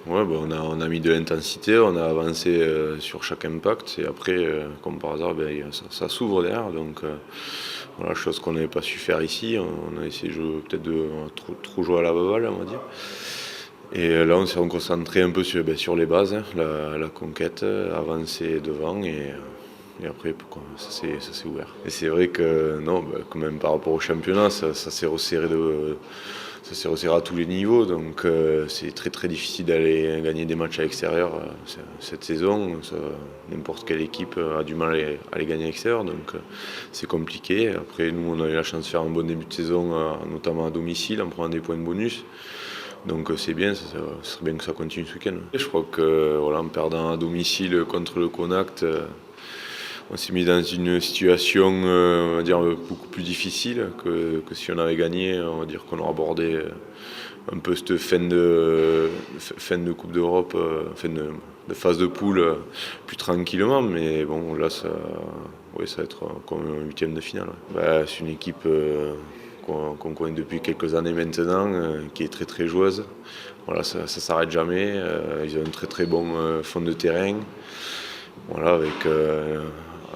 Ouais, bah, on a mis de l'intensité, on a avancé sur chaque impact et après, comme par hasard, ben, ça s'ouvre derrière. Donc voilà, chose qu'on n'avait pas su faire ici. On a essayé de jouer, peut-être de trop jouer à la baballe, on va dire. Et là, on s'est concentré un peu sur les bases, hein, la conquête, avancer devant et après, ça s'est ouvert. Et c'est vrai que, non, bah, quand même par rapport au championnat, ça s'est resserré à tous les niveaux. Donc c'est très très difficile d'aller gagner des matchs à l'extérieur cette saison. N'importe quelle équipe a du mal à les gagner à l'extérieur. Donc c'est compliqué. Après, nous, on a eu la chance de faire un bon début de saison, notamment à domicile, en prenant des points de bonus. Donc c'est bien, ça serait bien que ça continue ce week-end. Et je crois que voilà, en perdant à domicile contre le Connacht, on s'est mis dans une situation on va dire, beaucoup plus difficile que si on avait gagné. On va dire qu'on aurait abordé un peu cette fin de Coupe d'Europe, fin de phase de poule plus tranquillement. Mais bon, là, oui, ça va être comme un huitième de finale. Ouais. Bah, c'est une équipe qu'on connaît depuis quelques années maintenant, qui est très très joueuse. Voilà, ça ne s'arrête jamais. Ils ont un très très bon fond de terrain. Voilà,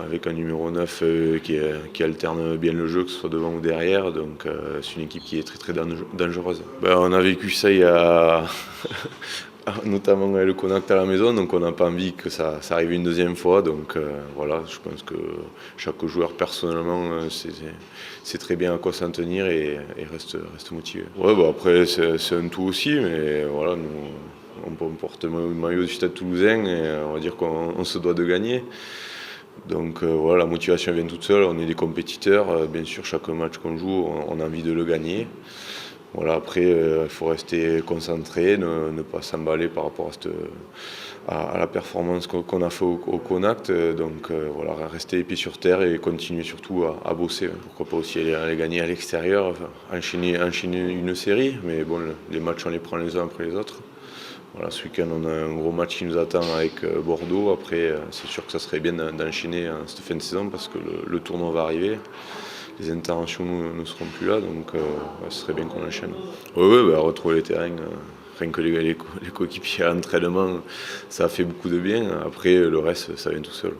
avec un numéro 9 qui alterne bien le jeu, que ce soit devant ou derrière. Donc c'est une équipe qui est très très dangereuse. Ben, on a vécu ça il y a notamment le Connacht à la maison, donc on n'a pas envie que ça arrive une deuxième fois. Donc voilà, je pense que chaque joueur personnellement sait très bien à quoi s'en tenir et reste motivé. Ouais, bah après c'est un tout aussi, mais voilà, nous on porte le maillot du Stade Toulousain et on va dire qu'on se doit de gagner. Donc voilà, la motivation vient toute seule, on est des compétiteurs, bien sûr chaque match qu'on joue, on a envie de le gagner. Voilà, après, il faut rester concentré, ne pas s'emballer par rapport à la performance qu'on a fait au Connacht. Donc voilà, rester les pieds sur terre et continuer surtout à bosser. Pourquoi pas aussi aller gagner à l'extérieur, enfin, enchaîner une série. Mais bon, les matchs, on les prend les uns après les autres. Voilà, ce week-end, on a un gros match qui nous attend avec Bordeaux. Après, c'est sûr que ça serait bien d'enchaîner cette fin de saison parce que le tournoi va arriver. Les interventions ne seront plus là, donc ce serait bien qu'on enchaîne. Oui, bah, retrouver les terrains, rien que les coéquipiers à l'entraînement, ça a fait beaucoup de bien. Après, le reste, ça vient tout seul.